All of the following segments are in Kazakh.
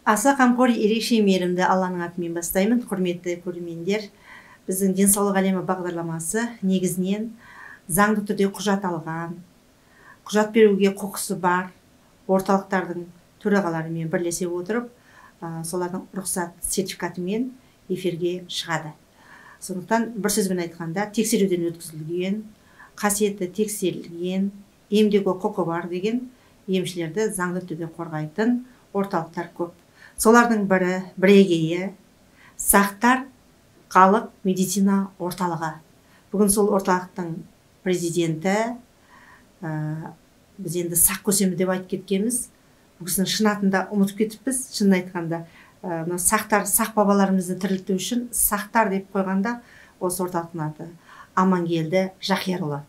Аса қамқор ерекше мейірімді Алланың атымен бастаймын. Құрметті көрермендер, біздің денсаулық әлемі бағдарламасы негізінен заңды түрде құжат алған, құжат беруге құқысы бар орталықтардың төрағаларымен бірлесе отырып, солардың рұқсат сертификатымен эфирге шығады. Сондықтан бір сөзбен айтқанда, тексеруден өткізілген, қасиеті тексерілген, емдеуге құқы бар деген емшілерді заңды түрде қорғайтын орталықтар көп. Солардың бірегейі Сақтар халық медицина орталығы. Бүгін сол орталықтың президенті, біз енді сақ көсемі деп айтып кеткенбіз. Бұл кісінің шын атында ұмытып кетіппіз. Шынын айтқанда, сақтар, сақ бабаларымызды тірілту үшін Сақтар деп қойғанда, осы орталықтың аты Амангелді Жақиярұлы.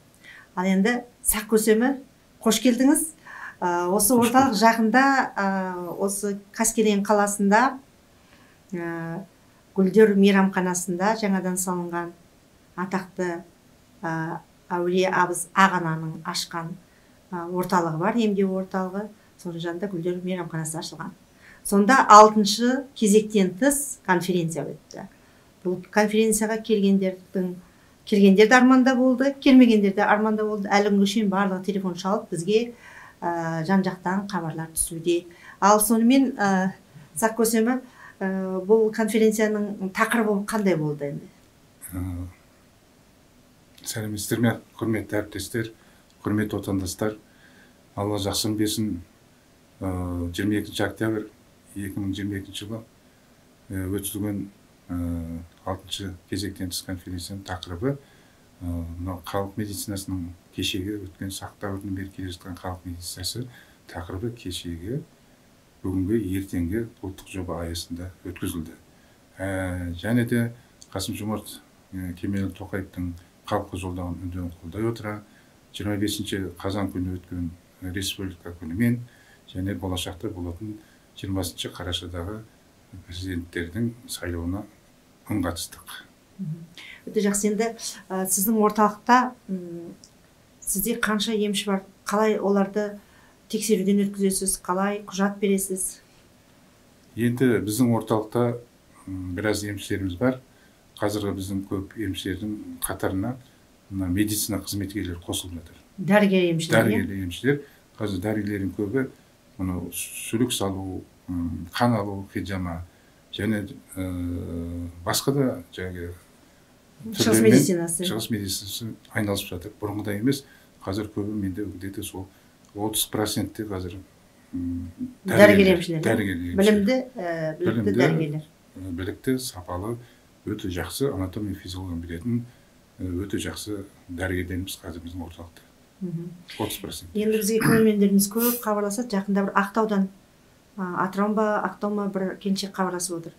Ал енді сақ көсемі, қош келдіңіз. Осы орталық жақында, осы Қаскелең қаласында, Гүлдер мейрамханасында жаңадан салынған атақты Әулие Абыз Ағананың ашқан орталығы бар, емдеу орталығы. Соның жанында Гүлдер мейрамханасы ашылған. Сонда 6-шы кезектен тыс конференция өтті. Бұл конференцияға келгендер арманда болды, келмегендер де арманда болды. Әлі күнге шейін барлығы телефон шалып бізге жан-жақтан хабарлар түсуде. Ал сонымен сақ көсемі, бұл конференцияның тақырыбы қандай болды енді? Сәлеметсіздер ме, құрметті әріптестер, құрметті отандастар. Алла жақсын берсін. 22 октябрь 2022 жылы өткізілген 6-шы кезектен тыс конференцияның тақырыбы халық медицинасының кешегі өткен сақтардың бері келе жатқан халық медицинасы тақырыбы кешегі бүгінгі ертеңгі ұлттық жоба аясында өткізілді. Және де Қасым-Жомарт Кемелұлы Тоқаевтың халыққа жолдаған үндеуін қолдай отыра 25 қазан күні өткен республика күнімен және болашақта болатын 20 қарашадағы президенттердің сайлауына үн қатыстық. Өте жақсы. Енді сіздің орталықта сізде қанша емші бар? Қалай оларды тексеруден өткізесіз? Қалай құжат бересіз? Енді біздің орталықта біраз емшілеріміз бар. Қазіргі біздің көп емшілердің қатарына медицина қызметкерлері қосылып жатыр. Дәрігер емшілер? Дәрігер емшілер. Қазір дәрігерлердің көбі сүлік салу, қан алу, хиджама және басқа да шығыс медицинасы айналысып жатыр. Бұрынғыдай емес, қазір көбі менде где-то сол 30%-те қазір дәрігер емшілер. Білімді дәрігерлер. Білікті, сапалы, өте жақсы анатомия физиологияны білетін, өте жақсы дәрігерлеріміз қазір біздің орталықта. 30%. Енді бізге көрермендеріміз көп хабарласады. Жақында бір Ақтаудан, Атырау ма, Ақтау ма бір келіншек хабарласып отыр.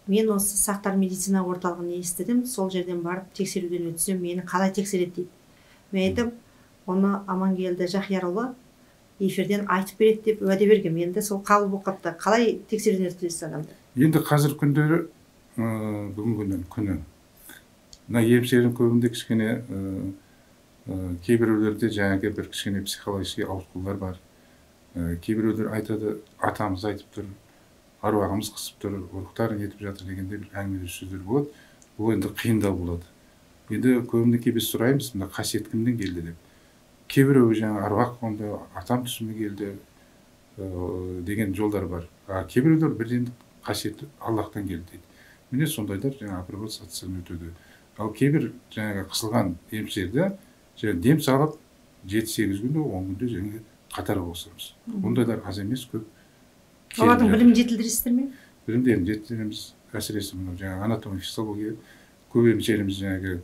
Мен осы Сақтар медицина орталығын естідім, сол жерден барып тексеруден өтсем, мені қалай тексереді дейді. Мен айтып, оны Амангелді Жақиярұлы эфирден айтып береді деп уәде берген. Енді сол қабыл болып қалыпты. Қалай тексеруден өткізесіз адамды? Енді қазір күндері, бүгінгі күні, мына емшілердің көбінде кішкене кейбіреулерде жаңағы бір кішкене психологический ауытқулар бар. Кейбіреулер айтады, атамыз айтып тұр, аруағымыз қысып тұр, ұрықтарын етіп жатыр дегенде бір әңгіме сөздер болады. Бұл енді қиындау болады. Енді көбінде біз сұраймыз, мына қасиет кімнен келді деп. Кейбіреуі жаңа аруақ онда атам түсіме келді деген жолдар бар. Кейбіреулер бірден қасиет Аллахтан келді дейді. Міне сондайлар жаңа апробациялар өтеді. Ал кейбір жаңағы қысылған емшілерді дем салып 7-8 күнде, 10 күнде жаңа қатарға қосамыз. Ондайлар аз емес, көп. Олардың білімін жетілдіресіздер ме? Білімдерін жетілдіреміз. Әсіресе жаңағы анатомия физиология, көп емшілеріміз жаңағы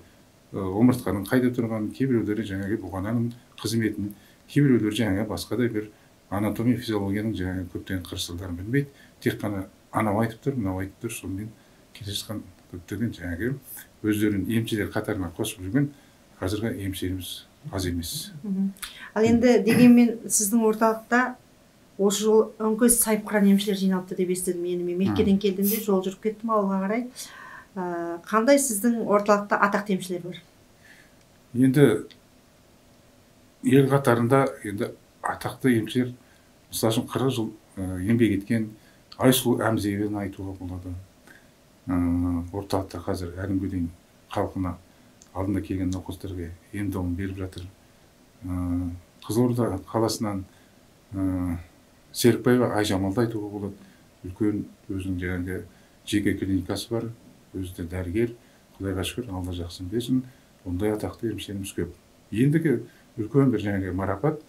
омыртқаның қайда тұрғанын, кейбіреулері жаңағы бұғананың қызметін, кейбіреулері жаңағы басқа да бір анатомия физиологияның жаңағы көптеген қыр-сырдарын білмейді. Тек қана анау айтып тұр, мынау айтып тұр, сонымен келе жатқан көптеген жаңағы өздерін емшілер қатарына қосып жүрген қазіргі емшілеріміз аз емес. Ал енді дегенмен сіздің орталықта осы жол өңкөз сайып қыран емшілер жиналыпты деп естідім. Мен Меккеден келдімде жол жүріп кеттім ауылға қарай. Қандай сіздің орталықта атақты емшілер бар? Енді ел қатарында енді атақты емшілер, мысалы үшін 40 жыл еңбек еткен Айсұлу Әмзиеваны айтуға болады. Орталықта қазір әлі күнге дейін халқына алдында келген науқастарға ем-домын беріп жатыр. Қызылорда қаласынан Серікбаева Айжамалды айтуға болады. Үлкен өзінің жаңағы жеке клиникасы бар, өзі де дәрігер, Құдайға шүкір, Алла жақсын берсін. Ондай атақты емшеріміз көп. Ендігі үлкен бір жаңағы марапат,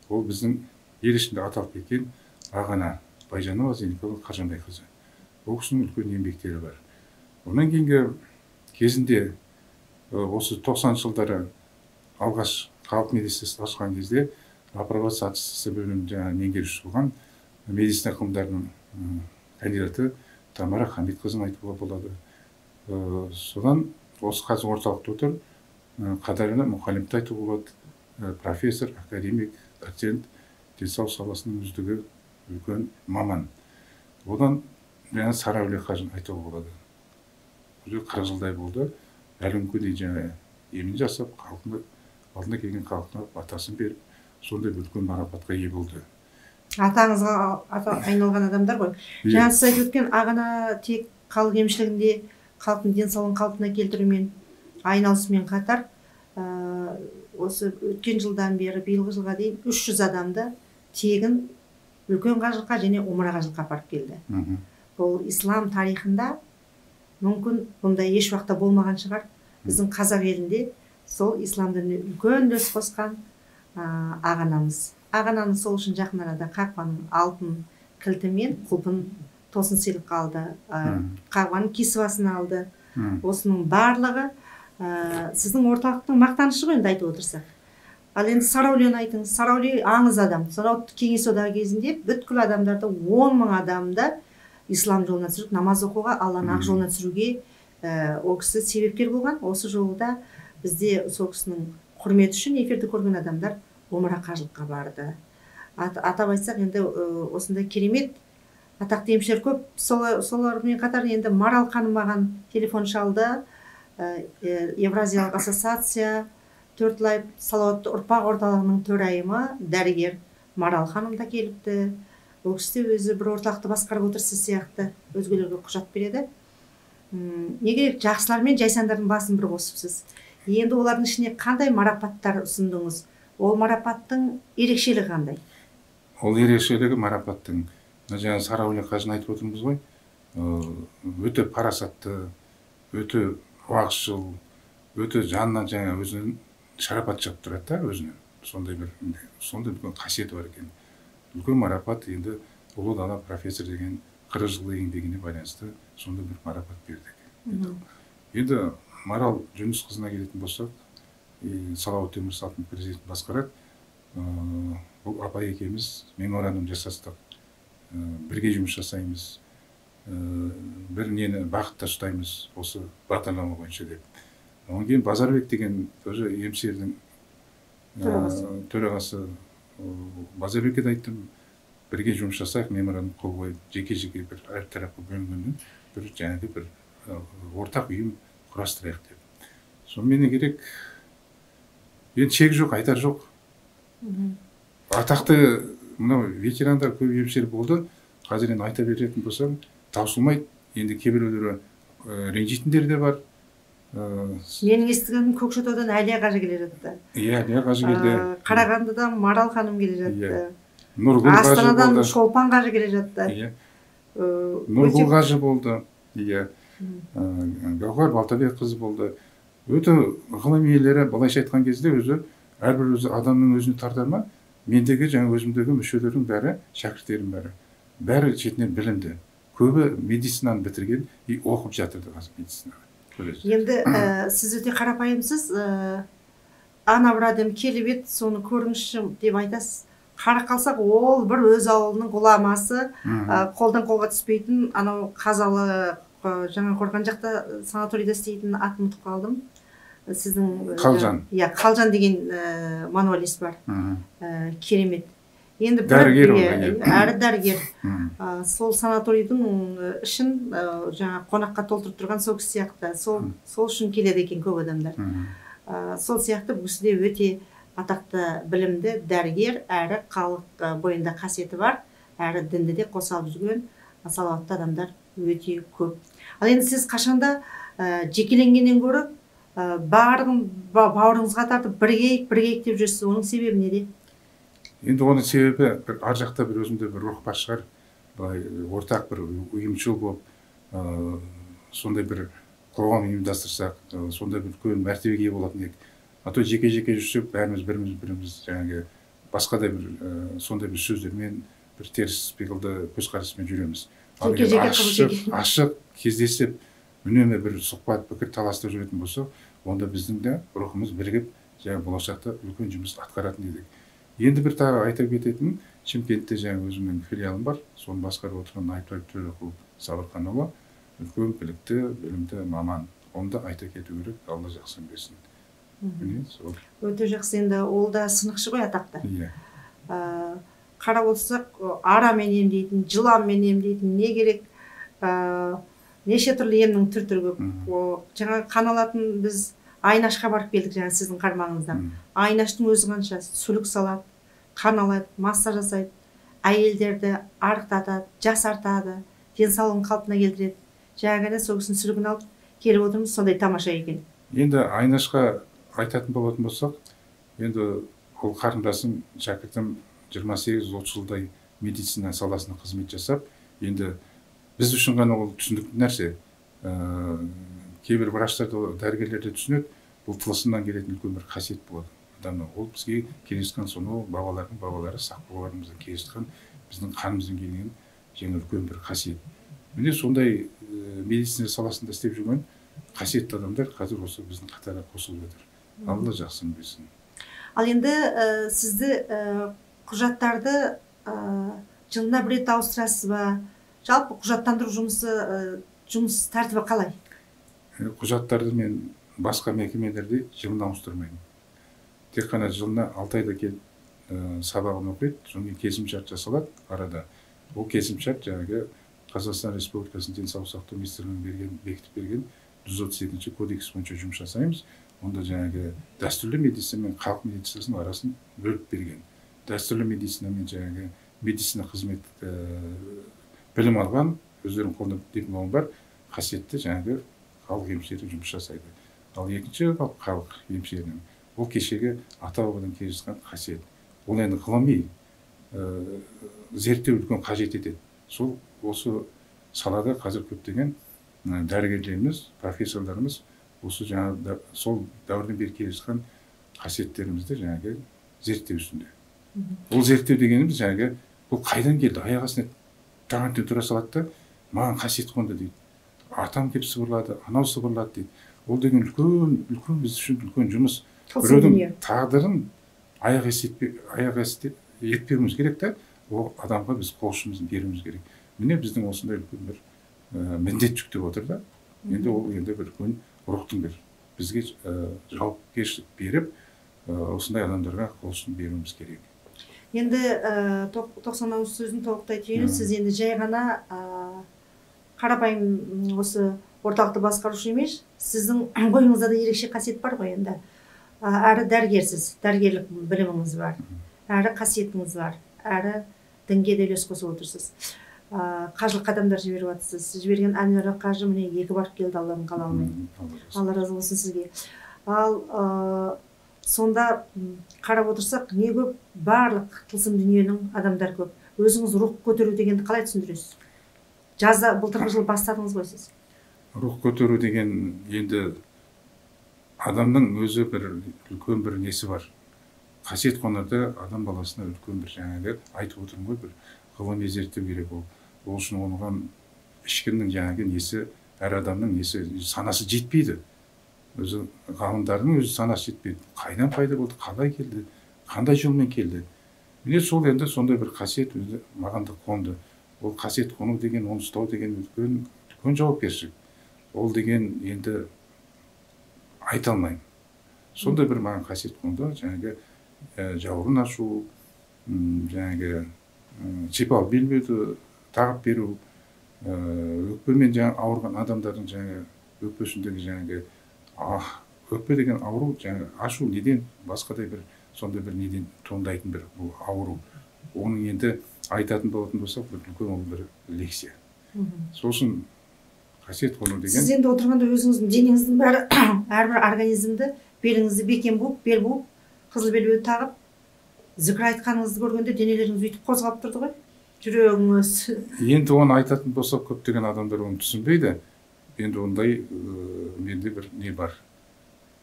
ол біздің ел ішінде аталып кеткен Ағана Байжанова Зейнеповна Қаржанбайқызы. Ол кісінің үлкен еңбектері бар. Онан кейінгі кезінде осы 90 жылдары алғаш халық медицинасы ашқан кезде апробация бөлімінің жаңағы меңгерушісі болған медицина ғылымдарының кандидаты Тамара Хамитқызын айтуға болады. Содан осы қазір орталықта отыр Қадарина Мұхалимді айтуға болады. Профессор, академик, доцент, денсаулық саласының үздігі үлкен маман. Одан жаңа Сарәуле Қажын айтуға болады. Уже 40 жылдай болды. Әлі күнге дейін жаңа емін жасап, алдына келген халқына батасын беріп, сондай үлкен марапатқа ие болды. Атаңызға айналған адамдар ғой. Жаңа сіз айтып өткен Ағана тек халық емшілігінде халықтың денсаулығын қалпына келтірумен айналысымен қатар, осы өткен жылдан бері биылғы жылға дейін 300 адамды тегін үлкен қажылыққа және умра қажылыққа апарып келді. Бұл ислам тарихында мүмкін бұндай еш уақытта болмаған шығар. Біздің қазақ елінде сол ислам дініне үлкен үлес қосқан ағанамыз. Ағананы сол үшін жақын арада қақпаның алтын кілтімен құлпын тосын сыйлыққа алды. Қағбаның кесібасын алды. Осының барлығы сіздің орталықтың мақтанышы ғой, енді айтып отырсақ. Ал енді Сарәулені айтыңыз. Сарәуле аңыз адам. Сарәуле кеңес одағы кезінде бүткіл адамдарды 10 мың адамды ислам жолына түсіріп, намаз оқуға, Алланың ақ жолына түсіруге ол кісі себепкер болған. Осы жолда бізде сол кісінің құрметі үшін эфирді көрген адамдар умра қажылыққа барды. Атап айтсақ, енді осындай керемет атақты емшілер көп. Солармен қатар енді Марал ханым маған телефон шалды. Евразиялық ассоциация Төртлайып салауатты ұрпақ орталығының төрайымы дәрігер Марал ханым да келіпті. Ол кісі өзі бір орталықты басқарып отырсы сияқты өзгелерге құжат береді. Не керек, жақсылар мен жайсандардың басын бір қосыпсыз. Енді олардың ішіне қандай марапаттар ұсындыңыз? Ол марапаттың ерекшелігі қандай? Ол ерекшелігі марапаттың, жаңа Сарәуле Қажын айтып отырмыз ғой, өте парасатты, өте уақытшыл, өте жанынан жаңа өзінің шарапат шығып тұрады да, өзінен. Сондай бір қасиеті бар екен. Үлкен марапат, енді ұлы дала профессор деген 40 жылғы еңбегіне байланысты сондай бір марапат бердік. Енді Марал Жүнісқызына келетін болсақ, Салауатты өмір салтының президентін басқарады. Бұл апай екеуміз меморандум жасастық. Бірге жұмыс жасаймыз. Бір нені бақытта ұстаймыз осы бағдарлама бойынша деп. Онан кейін Базарбек деген тоже емшілердің төрағасы Базарбекке де айттым, бірге жұмыс жасайық, меморандум қол қойып, жеке-жеке бір әр тарапқа бөлінгеннен бір жаңағы бір ортақ ұйым құрастырайық деп. Сонымен не керек? Енді шек жоқ, айтар жоқ. Атақты мынау ветерандар көп емшілер болды. Қазір енді айта беретін болсам, таусылмайды. Енді кейбіреулері ренжитіндер де бар. Менің естігенім Көкшетаудан Әлия қажы келе жатты. Иә, Әлия қажы келді. Қарағандыдан Марал ханым келе жатты. Астанадан Шолпан қажы келе жатты. Нұргүл қажы болды. Иә. Гаухар Балтабек қызы болды. Өте ғылым иелері былайша айтқан кезде өзі әрбір өзі адамның өзіне тартар ма? Мендегі жаңа өзімдегі мүшелердің бәрі, шәкірттерім бәрі шетінен білімді. Көбі медицинаны бітірген и оқып жатырды қазір медицинаны. Енді сіз өте қарапайымсыз, ана бір адам келіп еді, соны көріңізші деп айтасыз. Қарап қалсақ, ол бір өз ауылының ғұламасы, қолдан қолға түспейтін, анау Қазалы жаңа қорған жақта санаторийда істейтін атын ұмытып қалдым. Сіздің Қалжан. Иә, Қалжан деген мануалист бар. Керемет. Енді дәрігер әрі дәрігер. Сол санаторийдің ішін жаңа қонаққа толтырып тұрған сол кісі сияқты. Сол үшін келеді екен көп адамдар. Сол сияқты бұл кісіде өте атақты білімді дәрігер, әрі халық бойында қасиеті бар, әрі дінді де қоса алып жүрген салауатты адамдар өте көп. Ал енді сіз қашанда жекеленгеннен гөрі барлығын бауырыңызға тартып біргейік деп жүрсіз. Оның себебі неде? Енді оның себебі ар жақта бір өзімде бір рух бар шығар, былай ортақ бір ұйымшыл болып, сондай бір қоғам ұйымдастырсақ, сондай бір үлкен мәртебеге ие болатын едік. А то жеке-жеке жүрсек, бәріміз біріміз жаңағы басқадай бір сондай бір сөздермен, бір теріс пиғылды көзқараспен жүреміз. Ашық кездесіп, үнемі бір сұхбат, пікір таластырып жүретін болса, онда біздің де рухымыз бірігіп, жаңағы болашақта үлкен жұмыс атқаратын едік. Енді бір тағы айта кететін, Шымкентте жаңа өзімнің филиалым бар, соны басқарып отырған Айтбаев Төреқұл Сабырханұлы үлкен білікті, білімді маман. Оны да айта кету керек, Алла жақсын берсін. Өте жақсы. Енді ол да сынықшы ғой атақты. Қарап отырсақ, арамен емдейтін, жыланмен емдейтін, не керек, неше түрлі емнің түр-түрі көп. Жаңа қан алатын біз Айнашқа барып келдік, жаңа сіздің қармағыңыздан. Айнаштың өзі қанша сүлік салады, қан алады, массаж жасайды, әйелдерді арықтатады, жасартады, денсаулығын қалпына келтіреді. Жаңа сол кісінің сүлігін алып келіп отырмыз, сондай тамаша екен. Енді Айнашқа айтатын болатын болсақ, енді ол қарындасым, шәкіртім 28-30 жылдай медицина саласында қызмет жасап, енді біз үшін ғана ол түсіндікті нәрсе. Кейбір врачтар, дәрігерлерді түсінеді, бұл тылсымнан келетін үлкен бір қасиет болады. Ол бізге келескен сонау бабалардың бабалары, сақ бабаларымыздың келескен біздің қанымыздың келген жаңа үлкен бір қасиет. Міне сондай медицина саласында істеп жүрген қасиетті адамдар қазір осы біздің қатарға қосылып жатыр. Алла жақсын берсін. Ал енді сізді құжаттарды жылына бір рет ауыстырасыз ба? Жалпы құжаттандыру жұмыс тәртібі қалай? Құжаттарды мен басқа мекемелерде жылына ауыстырмаймын. Тек қана жылына 6 айда келіп сабағын оқиды, соңғы келісімшарт жасалады арада. Ол келісімшарт жаңағы Қазақстан Республикасының денсаулық сақтау министрлігінің бекітіп берген 132 кодекс бойынша жұмыс жасаймыз. Онда жаңағы дәстүрлі медицина мен халық медицинасының арасын бөліп берген. Дәстүрлі медицина мен жаңағы медицина қызмет білім алған, өздерінің қолында дипломы бар, қасиетті жаңағы халық емшілері жұмыс жасайды. Ал екінші халық емшілерінің ол кешегі ата-бабадан келе жатқан қасиет. Ол енді ғылыми зерттеу үлкен қажет етеді. Сол осы салада қазір көптеген дәрігерлеріміз, профессорларымыз осы жаңағы сол дәуірден бері келе жатқан қасиеттерімізді жаңағы зерттеу үстінде. Ол зерттеу дегеніміз жаңағы бұл қайдан келді? Аяқ астына таңертең тұра салады да, маған қасиет қонды дейді. Атам келіп сыбырлады, анау сыбырлады дейді. Ол деген үлкен біз үшін үлкен жұмыс. Біреудің тағдырын аяқ етпеуіміз керек та, ол адамға біз қол ұшымызды беруіміз керек. Міне біздің осындай үлкен бір міндет жүктеп отыр да. Енді ол енді бір үлкен рухтың бір бізге жауапкершілік беріп, осындай адамдарға қол ұшын беруіміз керек. Енді 90 сөзін толықтай түйініп, сіз енді жай ғана қарапайым осы орталықты басқарушы емес, сіздің бойыңызда да ерекше қасиет бар ғой енді. Әрі дәрігерсіз, дәрігерлік біліміңіз бар, әрі қасиетіңіз бар, әрі дінге де үлес қосып отырсыз. Қажылық адамдар жіберіп жатырсыз. Сіз жіберген Әнуара қажы міне 2 барып келді, Алланың қалауымен. Алла разы болсын сізге. Ал сонда қарап отырсақ, не көп, барлық тылсым дүниенің адамдар көп. Өзіңіз рух көтеру дегенді қалай түсіндіресіз? Жазда былтырғы жыл бастадыңыз ғой сіз. Рух көтеру деген енді адамның өзі бір үлкен бір несі бар. Қасиет қонарда адам баласына үлкен бір жаңағы айтып отырмын ғой, бір ғылыми зерттеу керек ол. Ол үшін оған ешкімнің жаңағы несі, әр адамның несі, санасы жетпейді. Өзі ғалымдардың өзі санасы жетпейді. Қайдан пайда болды, қалай келді, қандай жолмен келді. Міне сол енді сондай бір қасиет өзі маған да қонды. Ол қасиет қону деген, оны ұстау деген үлкен жауапкершілік. Ол деген енді айта алмаймын. Сондай бір маған қасиет қонды, жаңағы жауырын ашу, жаңағы шипалы белбеуді тағып беру, өкпемен ауырған адамдардың жаңағы өкпесіндегі жаңағы өкпе деген ауру, жаңағы ашу неден басқадай бір сондай бір неден туындайтын бір бұл ауру. Оның енді айтатын болатын болсақ, бір үлкен ол бір лекция. сол үшін қасиет қону деген. Сіз енді отырғанда өзіңіздің денеңіздің бәрі әрбір организмді беліңізді бекен буып, бел буып, қызыл белбеу тағып, зікір айтқаныңызды көргенде денелеріңіз өйтіп қозғалып тұрды ғой, жүрегіңіз. Енді оны айтатын болса, көптеген адамдар оны түсінбейді. Енді ондай менде бір не бар.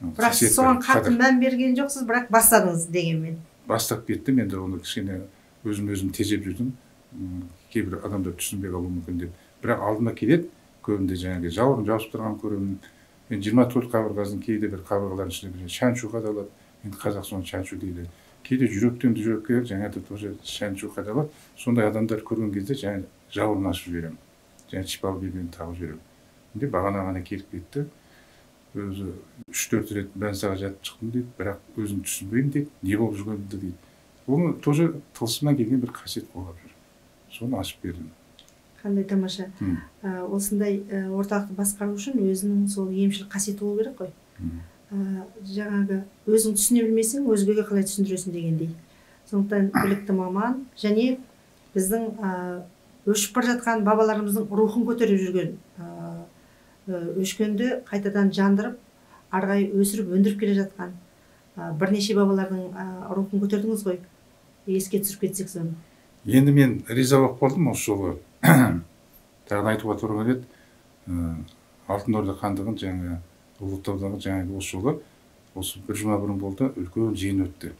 Бірақ сіз соған қатты мән берген жоқсыз, бірақ бастадыңыз дегенмен. Бастап кеттім, енді оны кішкене өзім тежеп жүрдім. Кейбір адамдар түсінбей қалуы мүмкін деп. Бірақ алдыма келеді, көбінде жаңағы жауырын жабысып тұрған көремін. Мен 24 қабырғасының кейде бір қабырғалардың ішінде бір шаншу қадалады. Енді қазақстан шаншу дейді. Кейде жүректен жүрекке жаңағы тоже шаншу қадалады. Сондай адамдар көрген кезде жаңағы жауырын ашып жіберемін. Жаңағы шипалы белбеуін тағып жіберемін. Енді бағана ғана келіп кетті. Өзі 3-4 рет больницаға жатып шықтым дейді, бірақ өзім түсінбеймін дейді, не болып жүргенімді дейді. Оны тоже тылсымнан келген бір қасиет қолдап жүр. Соны ашып бердім. Қандай тамаша. Осындай орталықты басқару үшін өзінің сол емшілік қасиеті болу керек қой. Жаңағы өзің түсіне білмесең, өзгеге қалай түсіндіресің дегендей. Сондықтан білікті маман және біздің өшіп бара жатқан бабаларымыздың рухын көтеріп жүрген, өшкенді қайтадан жандырып, арғай өсіріп, өндіріп келе жатқан бірнеше бабалардың рухын көтердіңіз ғой. Еске түсіріп кетсек соны. Енді мен риза болып қалдым осы жолы. Тағы айтуға тура келеді. Алтын Орда хандығын жаңа ұлықтаудағы жаңағы осы жолы, осы бір жұма бұрын болды, үлкен жиын өтті.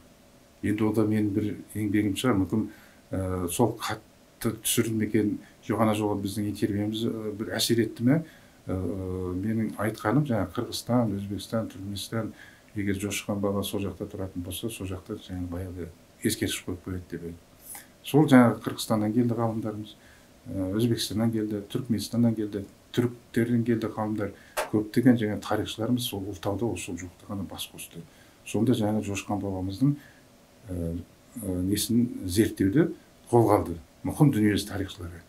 Енді ода мен бір еңбегім шығар, мүмкін сол қатты түсірілім екен, жоғана жолы біздің интервьюіміз бір әсер етті ме? Менің айтқаным жаңағы Қырғызстан, Өзбекстан, Түркменстан, егер Жошқан баба сол жақта тұратын болса, сол жақта жаңағы баяғы ескерткіш қойып қояды деп еді. Сол жаңағы Қырғызстаннан келді ғалымдарымыз, Өзбекстаннан келді, Түркменстаннан келді, түріктерден келді ғалымдар, көптеген жаңағы тарихшыларымыз сол ұлытауда осы жоқтығына бас қосты. Сонда жаңағы Жошқан бабамыздың несін зерттеуді қолға алды. Мұқым дүниежүзі тарихшылары.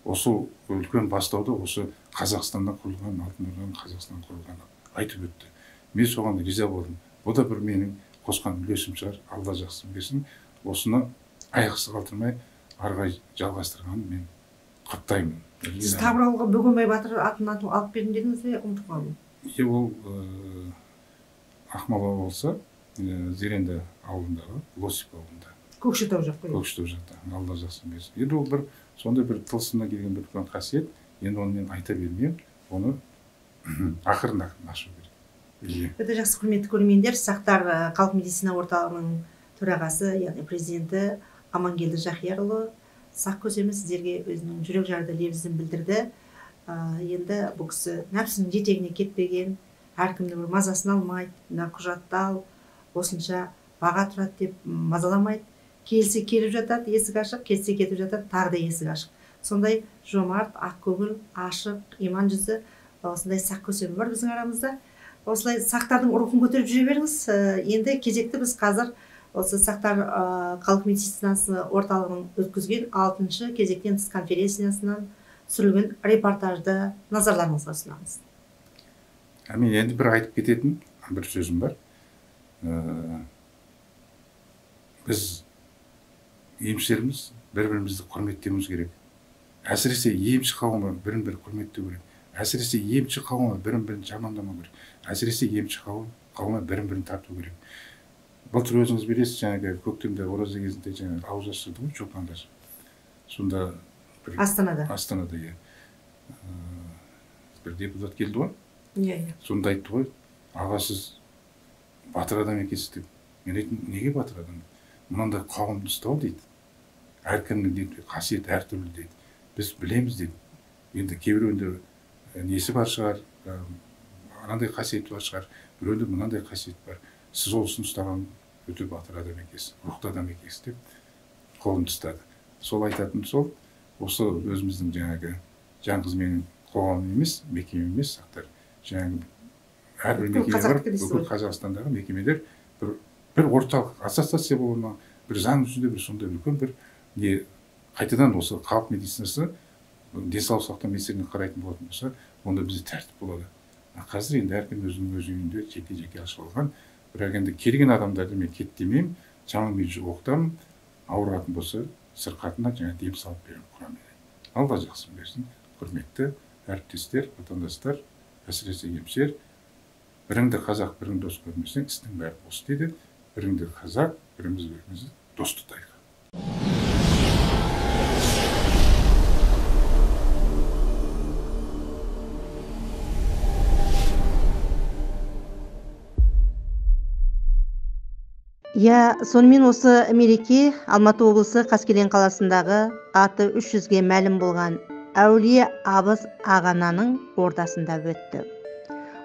Осы үлкен бастауды осы Қазақстаннан құрылған, Алтын Орданың Қазақстаннан құрылғаны айтып өтті. Мен соған риза болдым. Бұл да бір менің қосқан үлесім шығар, Алла жақсы білсін. Осыны аяқсыз қалдырмай арғай жалғастырғанын мен құптаймын. Сіз Табыралға Бөгенбай батыр атын алып бердім дедіңіз бе, ұмытып қалдым. Ол Ақмола болса, Зеренді ауылындағы, Лосип ауылында. Көкшетау жақ қой. Көкшетау жақта, Алла жақсы білсін. Енді ол бір сондай бір тылсымнан келген бір үлкен қасиет. Енді оны мен айта бермеймін, оны ақырын ашу керек. Өте жақсы құрметті көрермендер, Сақтар халық медицина орталығының төрағасы, яғни президенті Амангелді Жақиярұлы Сақ көсемі сіздерге өзінің жүрек жарды лебізін білдірді. Енді бұл кісі нәпсінің жетегіне кетпеген, әркімді бір мазасын алмайды, мына құжатты ал, осынша баға тұрады деп мазаламайды. Келсе келіп жатады, есік ашық, келсе кетіп жатады, тағы да есік ашық. Сондай жомарт, ақкөңіл, ашық, иман жүзі, осындай Сақ көсемі бар біздің арамызда. Осылай Сақтардың рухын көтеріп жүре беріңіз. Енді кезекті біз қазір осы Сақтар халық медицинасы орталығының өткізген 6-шы кезектен тыс конференциясынан түсірілген репортажды назарларыңызға ұсынамыз. Мен енді бір айтып кететін бір сөзім бар. Біз емшілеріміз бір-бірімізді құрметтеуіміз керек. Әсіресе емші қауымы бірін-бірі құрметтеу керек. Әсіресе емші қауымы бірін-бірін жамандамау керек. Әсіресе емші қауымы бірін-бірін тарту керек. Былтыр өзіңіз білесіз, жаңағы көктемде ораза кезінде жаңағы ауыз аштырды ғой, чолпандар. Сонда Астанада бір депутат келді ғой. Сонда айтты ғой, аға сіз батыр адам екенсіз деп. Мен айттым, неге батыр адам? Мынандай қауымды ұстау дейді. Әркімнің қасиеті әртүрлі дейді. Біз білеміз дейді. Енді кейбіреуінде несі бар шығар, мынандай қасиеті бар шығар, біреуінде мынандай қасиет бар. Сіз олсын ұстаған өте батыр адам екенсіз, рухты адам екенсіз деп қолын ұстады. Сол айтатын сол, осы өзіміздің жаңағы жаңғыз менің қоғамым емес, мекемем емес, Сақтар. Жаңағы әрбір мекеме бар, бүкіл Қазақстандағы мекемелер бір орталық ассоциация болуына, бір заң жүзінде бір сондай үлкен бір не қайтадан осы халық медицинасы денсаулық сақтау мәселесіне қарайтын болатын болса, онда бізде тәртіп болады. Қазір енді әркім өзінің өз үйінде жеке-жеке ашып алған. Бірақ енді келген адамдарды мен кет демеймін, шамамен оқытамын, ауыратын болса сырқатына жаңа дем салып беремін Құранмен. Алла жақсын берсін. құрметті әріптестер, отандастар, әсіресе емшілер, біріңді қазақ, бірің дос көрмесең, істің бәрі бос дейді. Біріңді қазақ, бірімізді дос тұтайық. Сонымен осы мереке Алматы облысы Қаскелең қаласындағы аты 300-ге мәлім болған Әулие Абыз Ағананың ордасында өтті.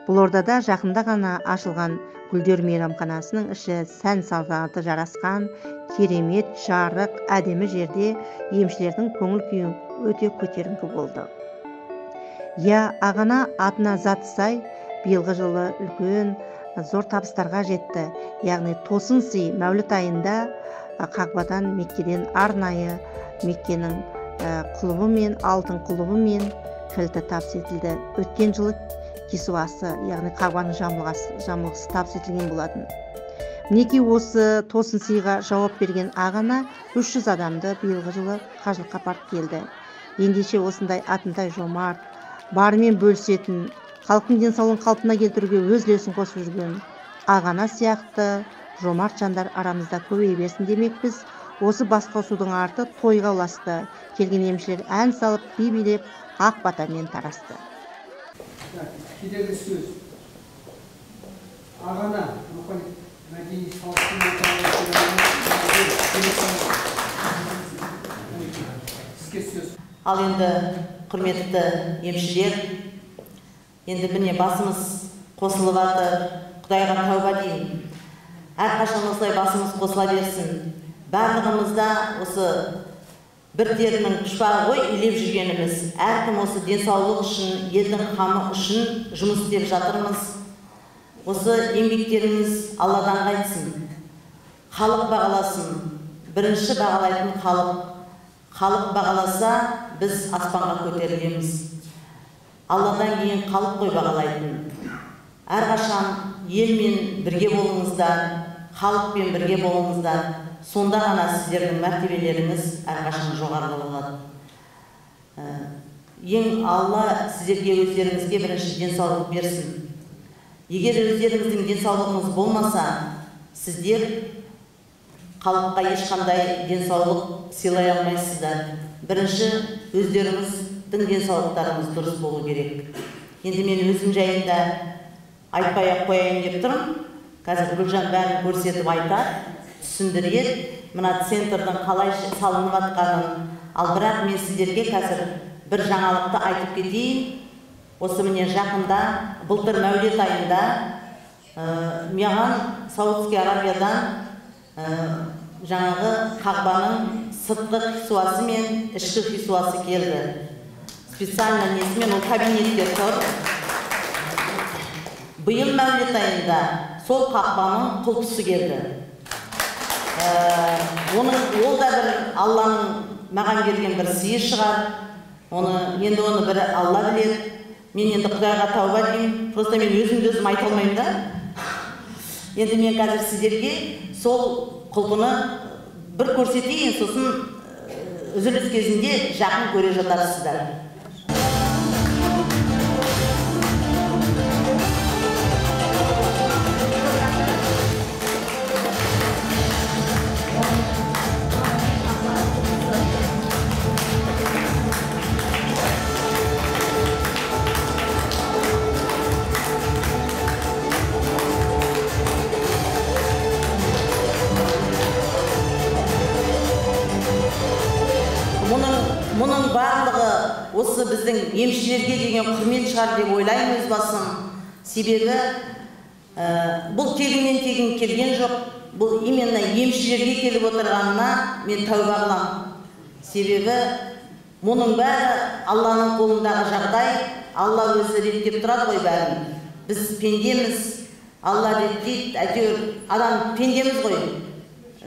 Бұл ордада жақында ғана ашылған Гүлдер мейрамханасының іші сән салтанаты жарасқан, керемет, жарық, әдемі жерде емшілердің көңіл күйі өте көтеріңкі болды. Ағана атына заты сай, биылғы жылы үлкен зор табыстарға жетті. Яғни тосын сый Мәуліт айында Қағбадан, Меккеден арнайы Меккенің құлыбы мен алтын құлыбы мен кілті табыс етілді. Өткен жылы кисуасы, яғни Қағбаның жамылғысы табыс етілген болатын. Мінекей осы тосын сыйға жауап берген Ағана 300 адамды биылғы жылы қажылыққа апарып келді. Ендеше осындай атындай жомарт, барымен бөлісетін, халықтың денсаулығын қалпына келтіруге өз үлесін қосып жүрген Ағана сияқты жомарт жандар арамызда көбейе берсін демекпіз. Осы басқосудың арты тойға ұласты. Келген емшілер ән салып, би билеп, ақ батамен тарасты. Келесі сөз. Ағана рухани мәдени сізге сөз. Ал енді құрметті емшілер, енді міне басымыз қосылып жатыр, Құдайға тәуба деймін. Әрқашан осылай басымыз қосыла берсін. Барлығымызда осы бір терінің пұшпағы ғой илеп жүргеніміз. Әркім осы денсаулық үшін, елдің қамы үшін жұмыс істеп жатырмыз. Осы еңбектеріңіз Алладан қайтсын. Халық бағаласын. Бірінші бағалайтын халық. Халық бағаласа, біз аспанға көтерілеміз. Алладан кейін халық қой бағалайтын. Әрқашан елмен бірге болыңыздар, халықпен бірге болыңыздар. Сонда ғана сіздердің мәртебелеріңіз әрқашан жоғары болады. Ең Алла сіздерге өздеріңізге бірінші денсаулық берсін. Егер өздеріңіздің денсаулығыңыз болмаса, сіздер халыққа ешқандай денсаулық сыйлай алмайсыздар. Бірінші өздеріңіздің денсаулықтарыңыз дұрыс болу керек. Енді мен өзім жайында айтпай-ақ қояйын деп тұрмын. Қазір Гүлжан бәрін көрсетіп айтар, түсіндіреді, мына центрдің қалай салынып жатқанын. Ал бірақ мен сіздерге қазір бір жаңалықты айтып кетейін. Осы міне жақында, былтыр Мәулет айында маған Саудовский Арабиядан жаңағы Қағбаның сыртқы хисуасы мен ішкі хисуасы келді. Специально несімен ол кабинетте тұр. Биыл Мәулет айында сол Қағбаның құлпысы келді. Ол да бір Алланың маған берген бір сыйы шығар. Енді оны бір Алла біледі. Мен енді Құдайға тәуба деймін. Просто мен өзім айта алмаймын да. Енді мен қазір сіздерге сол құлпыны бір көрсетейін, сосын үзіліс кезінде жақын көре жатарсыздар. Мұның барлығы осы біздің емшілерге деген құрмет шығар деп ойлаймын өз басым. Себебі бұл тегіннен тегін келген жоқ. Бұл именно емшілерге келіп отырғанына мен тәуба қыламын. Себебі мұның бәрі Алланың қолындағы жағдай. Алла өзі реттеп тұрады ғой бәрін. Біз пендеміз, Алла реттейді. Әйтеуір адам пендеміз ғой.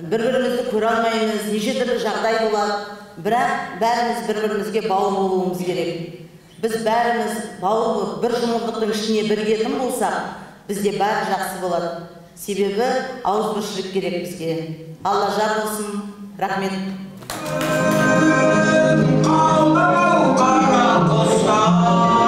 Бір-бірімізді көре алмаймыз, неше түрлі жағдай болады. Бірақ бәріміз бір-бірімізге бауыр болуымыз керек. Біз бәріміз бауыр болып, бір жұмыртқаның ішіне біргетін болсақ, бізде бәрі жақсы болады. Себебі ауызбіршілік керек бізге. Алла жар болсын. Рахмет. Ата